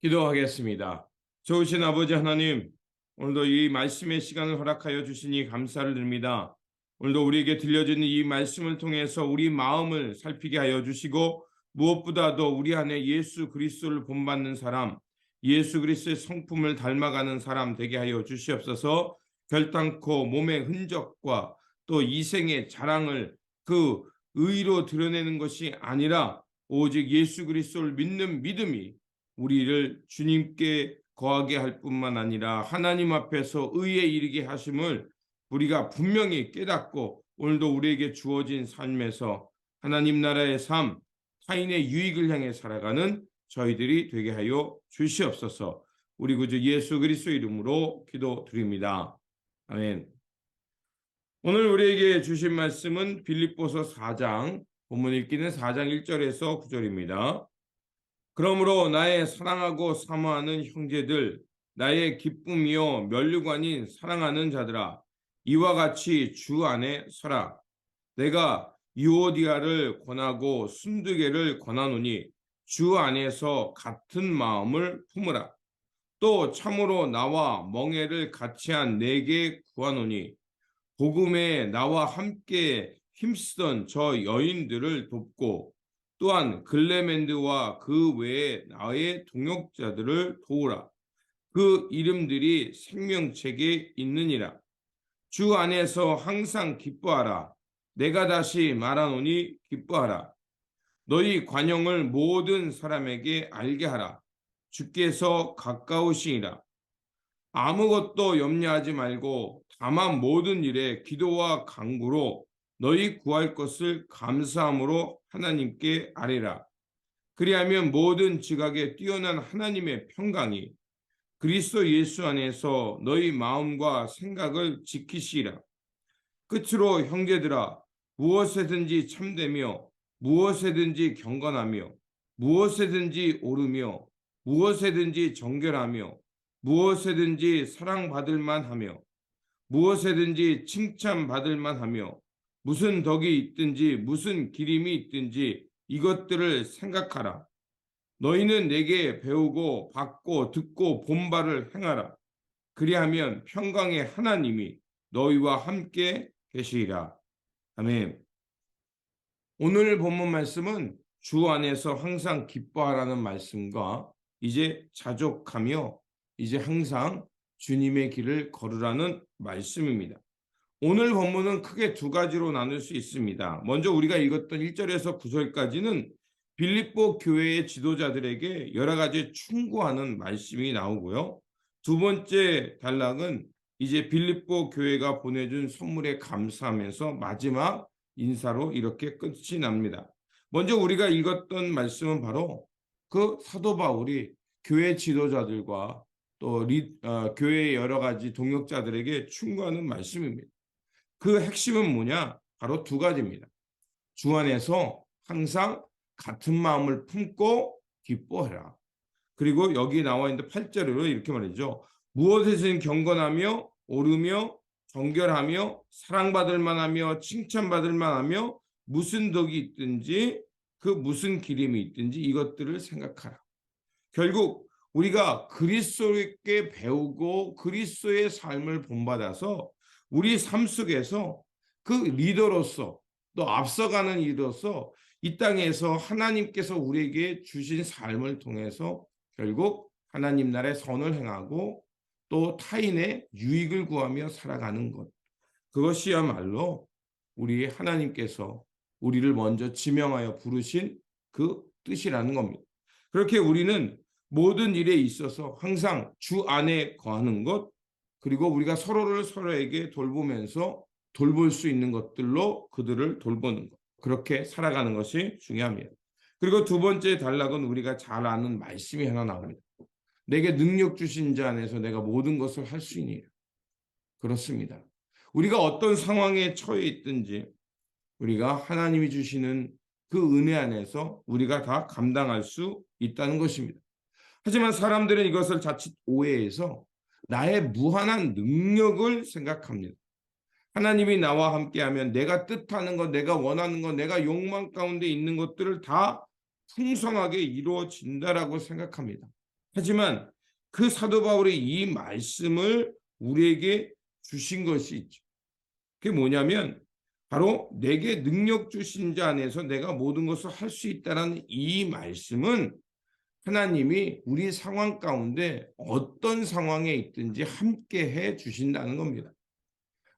기도하겠습니다. 좋으신 아버지 하나님, 오늘도 이 말씀의 시간을 허락하여 주시니 감사를 드립니다. 오늘도 우리에게 들려주는 이 말씀을 통해서 우리 마음을 살피게 하여 주시고 무엇보다도 우리 안에 예수 그리스도를 본받는 사람, 예수 그리스도의 성품을 닮아가는 사람 되게 하여 주시옵소서. 결단코 몸의 흔적과 또 이생의 자랑을 그 의로 드러내는 것이 아니라 오직 예수 그리스도를 믿는 믿음이 우리를 주님께 거하게 할 뿐만 아니라 하나님 앞에서 의에 이르게 하심을 우리가 분명히 깨닫고 오늘도 우리에게 주어진 삶에서 하나님 나라의 삶, 타인의 유익을 향해 살아가는 저희들이 되게 하여 주시옵소서. 우리 구주 예수 그리스도 이름으로 기도드립니다. 아멘. 오늘 우리에게 주신 말씀은 빌립보서 4장, 본문 읽기는 4장 1절에서 9절입니다. 그러므로 나의 사랑하고 사모하는 형제들, 나의 기쁨이요 면류관인 사랑하는 자들아, 이와 같이 주 안에 서라. 내가 유오디아를 권하고 순두개를 권하노니 주 안에서 같은 마음을 품으라. 또 참으로 나와 멍에를 같이 한 내게 구하노니 복음에 나와 함께 힘쓰던 저 여인들을 돕고 또한 글레멘드와 그 외에 나의 동역자들을 도우라. 그 이름들이 생명책에 있느니라. 주 안에서 항상 기뻐하라. 내가 다시 말하노니 기뻐하라. 너희 관용을 모든 사람에게 알게 하라. 주께서 가까우시니라. 아무것도 염려하지 말고 다만 모든 일에 기도와 간구로 너희 구할 것을 감사함으로 하나님께 아뢰라. 그리하면 모든 지각에 뛰어난 하나님의 평강이 그리스도 예수 안에서 너희 마음과 생각을 지키시리라. 끝으로 형제들아, 무엇에든지 참되며 무엇에든지 경건하며 무엇에든지 오르며 무엇에든지 정결하며 무엇에든지 사랑받을 만하며 무엇에든지 칭찬받을 만하며 무슨 덕이 있든지 무슨 기림이 있든지 이것들을 생각하라. 너희는 내게 배우고 받고 듣고 본 바를 행하라. 그리하면 평강의 하나님이 너희와 함께 계시리라. 아멘. 오늘 본문 말씀은 주 안에서 항상 기뻐하라는 말씀과 이제 자족하며 이제 항상 주님의 길을 걸으라는 말씀입니다. 오늘 본문은 크게 두 가지로 나눌 수 있습니다. 먼저 우리가 읽었던 1절에서 9절까지는 빌립보 교회의 지도자들에게 여러 가지 충고하는 말씀이 나오고요. 두 번째 단락은 이제 빌립보 교회가 보내준 선물에 감사하면서 마지막 인사로 이렇게 끝이 납니다. 먼저 우리가 읽었던 말씀은 바로 그 사도 바울이 교회 지도자들과 또 교회의 여러 가지 동역자들에게 충고하는 말씀입니다. 그 핵심은 뭐냐? 바로 두 가지입니다. 주 안에서 항상 같은 마음을 품고 기뻐해라. 그리고 여기 나와 있는 8절로 이렇게 말이죠. 무엇에든 경건하며 오르며 정결하며 사랑받을 만하며 칭찬받을 만하며 무슨 덕이 있든지 그 무슨 기림이 있든지 이것들을 생각하라. 결국 우리가 그리스도께 배우고 그리스도의 삶을 본받아서 우리 삶 속에서 그 리더로서 또 앞서가는 이로서 이 땅에서 하나님께서 우리에게 주신 삶을 통해서 결국 하나님 나라의 선을 행하고 또 타인의 유익을 구하며 살아가는 것. 그것이야말로 우리 하나님께서 우리를 먼저 지명하여 부르신 그 뜻이라는 겁니다. 그렇게 우리는 모든 일에 있어서 항상 주 안에 거하는 것, 그리고 우리가 서로에게 돌보면서 돌볼 수 있는 것들로 그들을 돌보는 것. 그렇게 살아가는 것이 중요합니다. 그리고 두 번째 단락은 우리가 잘 아는 말씀이 하나 나옵니다. 내게 능력 주신 자 안에서 내가 모든 것을 할 수 있느니라. 그렇습니다. 우리가 어떤 상황에 처해 있든지 우리가 하나님이 주시는 그 은혜 안에서 우리가 다 감당할 수 있다는 것입니다. 하지만 사람들은 이것을 자칫 오해해서 나의 무한한 능력을 생각합니다. 하나님이 나와 함께하면 내가 뜻하는 것, 내가 원하는 것, 내가 욕망 가운데 있는 것들을 다 풍성하게 이루어진다라고 생각합니다. 하지만 그 사도 바울이 이 말씀을 우리에게 주신 것이 있죠. 그게 뭐냐면 바로 내게 능력 주신 자 안에서 내가 모든 것을 할 수 있다는 이 말씀은 하나님이 우리 상황 가운데 어떤 상황에 있든지 함께 해 주신다는 겁니다.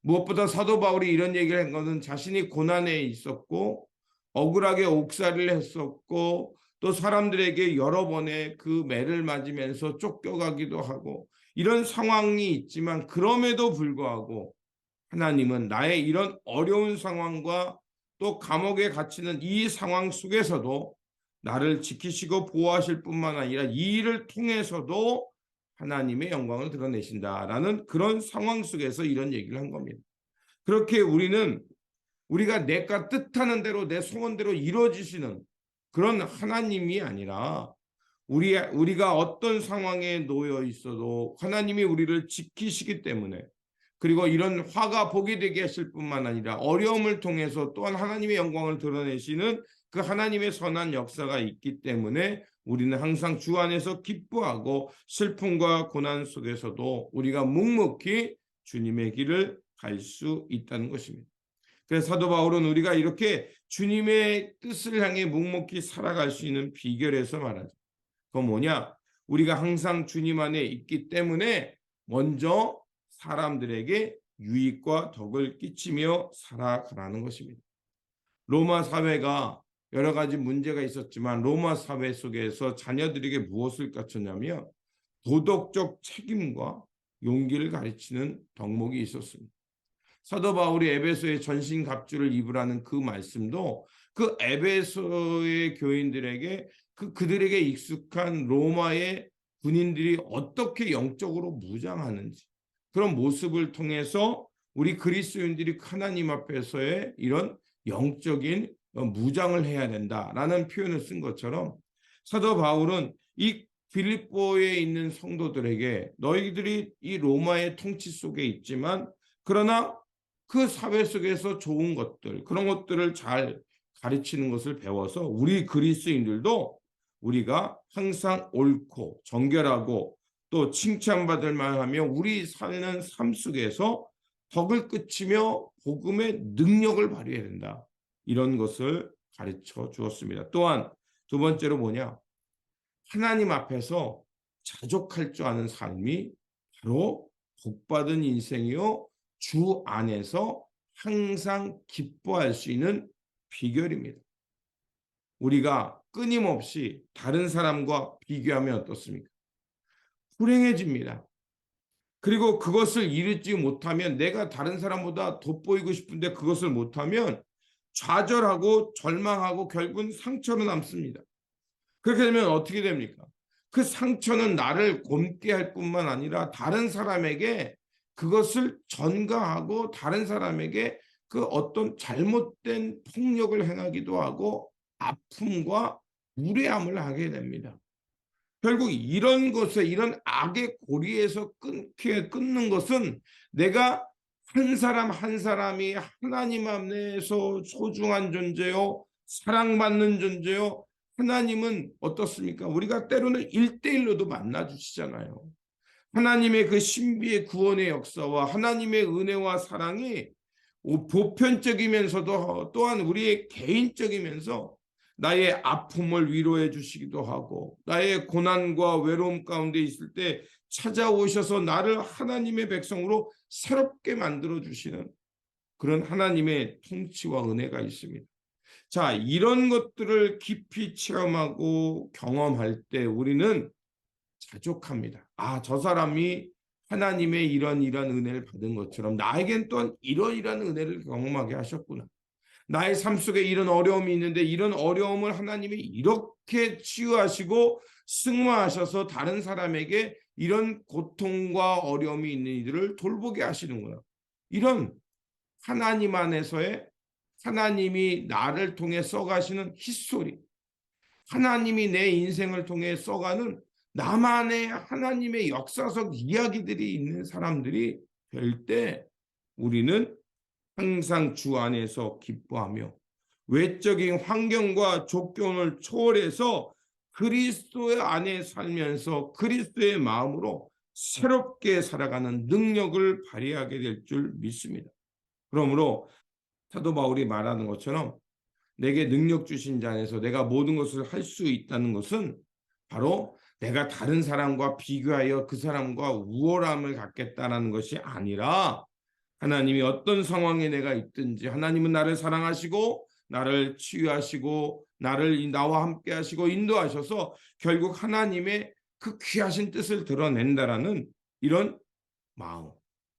무엇보다 사도 바울이 이런 얘기를 한 것은 자신이 고난에 있었고 억울하게 옥살이를 했었고 또 사람들에게 여러 번의 그 매를 맞으면서 쫓겨가기도 하고 이런 상황이 있지만 그럼에도 불구하고 하나님은 나의 이런 어려운 상황과 또 감옥에 갇히는 이 상황 속에서도 나를 지키시고 보호하실 뿐만 아니라 이 일을 통해서도 하나님의 영광을 드러내신다라는 그런 상황 속에서 이런 얘기를 한 겁니다. 그렇게 우리가 내가 뜻하는 대로 내 소원대로 이루어지시는 그런 하나님이 아니라 우리가 어떤 상황에 놓여 있어도 하나님이 우리를 지키시기 때문에 그리고 이런 화가 복이 되게 하실 뿐만 아니라 어려움을 통해서 또한 하나님의 영광을 드러내시는 그 하나님의 선한 역사가 있기 때문에 우리는 항상 주 안에서 기뻐하고 슬픔과 고난 속에서도 우리가 묵묵히 주님의 길을 갈 수 있다는 것입니다. 그래서 사도 바울은 우리가 이렇게 주님의 뜻을 향해 묵묵히 살아갈 수 있는 비결에서 말하죠. 그건 뭐냐? 우리가 항상 주님 안에 있기 때문에 먼저 사람들에게 유익과 덕을 끼치며 살아가라는 것입니다. 로마 사회가 여러 가지 문제가 있었지만 로마 사회 속에서 자녀들에게 무엇을 가르쳤냐면 도덕적 책임과 용기를 가르치는 덕목이 있었습니다. 사도 바울이 에베소의 전신갑주를 입으라는 그 말씀도 그 에베소의 교인들에게 그들에게 익숙한 로마의 군인들이 어떻게 영적으로 무장하는지 그런 모습을 통해서 우리 그리스도인들이 하나님 앞에서의 이런 영적인 무장을 해야 된다라는 표현을 쓴 것처럼 사도 바울은 이 빌립보에 있는 성도들에게 너희들이 이 로마의 통치 속에 있지만 그러나 그 사회 속에서 좋은 것들 그런 것들을 잘 가르치는 것을 배워서 우리 그리스도인들도 우리가 항상 옳고 정결하고 또 칭찬받을 만하며 우리 사는 삶 속에서 덕을 끼치며 복음의 능력을 발휘해야 된다. 이런 것을 가르쳐 주었습니다. 또한 두 번째로 뭐냐? 하나님 앞에서 자족할 줄 아는 삶이 바로 복받은 인생이요 주 안에서 항상 기뻐할 수 있는 비결입니다. 우리가 끊임없이 다른 사람과 비교하면 어떻습니까? 불행해집니다. 그리고 그것을 이루지 못하면 내가 다른 사람보다 돋보이고 싶은데 그것을 못하면 좌절하고 절망하고 결국은 상처로 남습니다. 그렇게 되면 어떻게 됩니까? 그 상처는 나를 곪게 할 뿐만 아니라 다른 사람에게 그것을 전가하고 다른 사람에게 그 어떤 잘못된 폭력을 행하기도 하고 아픔과 무례함을 하게 됩니다. 결국 이런 것에 이런 악의 고리에서 끊는 것은 내가 한 사람 한 사람이 하나님 안에서 소중한 존재요 사랑받는 존재요 하나님은 어떻습니까? 우리가 때로는 1대1로도 만나주시잖아요. 하나님의 그 신비의 구원의 역사와 하나님의 은혜와 사랑이 보편적이면서도 또한 우리의 개인적이면서 나의 아픔을 위로해 주시기도 하고 나의 고난과 외로움 가운데 있을 때 찾아오셔서 나를 하나님의 백성으로 새롭게 만들어 주시는 그런 하나님의 통치와 은혜가 있습니다. 자, 이런 것들을 깊이 체험하고 경험할 때 우리는 자족합니다. 아, 저 사람이 하나님의 이런 은혜를 받은 것처럼 나에겐 또한 이런 은혜를 경험하게 하셨구나. 나의 삶 속에 이런 어려움이 있는데 이런 어려움을 하나님이 이렇게 치유하시고 승화하셔서 다른 사람에게 이런 고통과 어려움이 있는 이들을 돌보게 하시는구나. 이런 하나님 안에서의 하나님이 나를 통해 써가시는 histori, 하나님이 내 인생을 통해 써가는 나만의 하나님의 역사적 이야기들이 있는 사람들이 될 때 우리는 항상 주 안에서 기뻐하며 외적인 환경과 조건을 초월해서 그리스도의 안에 살면서 그리스도의 마음으로 새롭게 살아가는 능력을 발휘하게 될 줄 믿습니다. 그러므로 사도 바울이 말하는 것처럼 내게 능력 주신 자 안에서 내가 모든 것을 할 수 있다는 것은 바로 내가 다른 사람과 비교하여 그 사람과 우월함을 갖겠다라는 것이 아니라, 하나님이 어떤 상황에 내가 있든지 하나님은 나를 사랑하시고 나를 치유하시고 나와 함께 하시고 인도하셔서 결국 하나님의 그 귀하신 뜻을 드러낸다라는 이런 마음,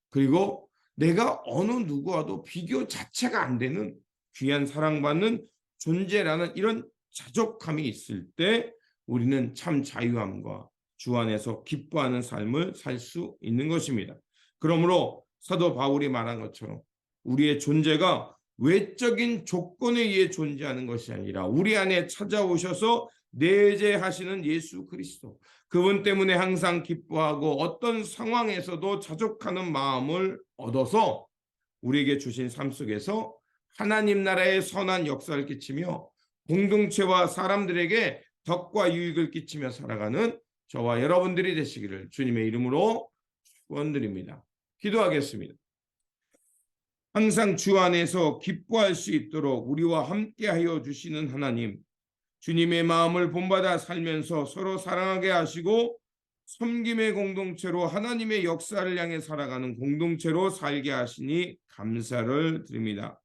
그리고 내가 어느 누구와도 비교 자체가 안 되는 귀한 사랑받는 존재라는 이런 자족함이 있을 때 우리는 참 자유함과 주 안에서 기뻐하는 삶을 살 수 있는 것입니다. 그러므로 사도 바울이 말한 것처럼 우리의 존재가 외적인 조건에 의해 존재하는 것이 아니라 우리 안에 찾아오셔서 내재하시는 예수 그리스도, 그분 때문에 항상 기뻐하고 어떤 상황에서도 자족하는 마음을 얻어서 우리에게 주신 삶 속에서 하나님 나라의 선한 역사를 끼치며 공동체와 사람들에게 덕과 유익을 끼치며 살아가는 저와 여러분들이 되시기를 주님의 이름으로 축원드립니다. 기도하겠습니다. 항상 주 안에서 기뻐할 수 있도록 우리와 함께하여 주시는 하나님, 주님의 마음을 본받아 살면서 서로 사랑하게 하시고 섬김의 공동체로 하나님의 역사를 향해 살아가는 공동체로 살게 하시니 감사를 드립니다.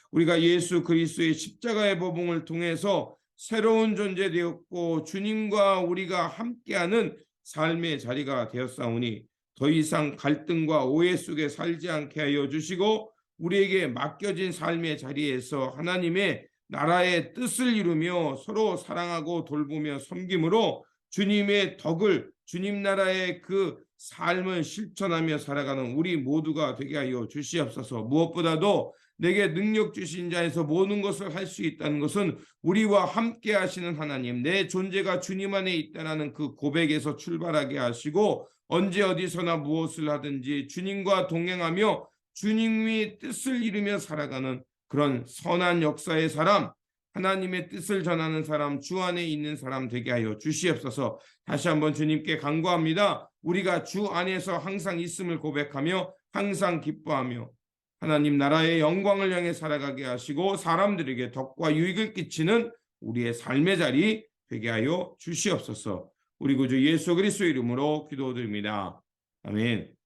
우리가 예수 그리스도의 십자가의 보복을 통해서 새로운 존재 되었고 주님과 우리가 함께하는 삶의 자리가 되었사오니 더 이상 갈등과 오해 속에 살지 않게 하여 주시고 우리에게 맡겨진 삶의 자리에서 하나님의 나라의 뜻을 이루며 서로 사랑하고 돌보며 섬김으로 주님의 덕을, 주님 나라의 그 삶을 실천하며 살아가는 우리 모두가 되게 하여 주시옵소서. 무엇보다도 내게 능력 주신 자에서 모든 것을 할 수 있다는 것은 우리와 함께 하시는 하나님, 내 존재가 주님 안에 있다는 그 고백에서 출발하게 하시고 언제 어디서나 무엇을 하든지 주님과 동행하며 주님의 뜻을 이루며 살아가는 그런 선한 역사의 사람, 하나님의 뜻을 전하는 사람, 주 안에 있는 사람 되게 하여 주시옵소서. 다시 한번 주님께 간구합니다. 우리가 주 안에서 항상 있음을 고백하며 항상 기뻐하며 하나님 나라의 영광을 향해 살아가게 하시고 사람들에게 덕과 유익을 끼치는 우리의 삶의 자리 되게 하여 주시옵소서. 우리 구주 예수 그리스도 이름으로 기도드립니다. 아멘.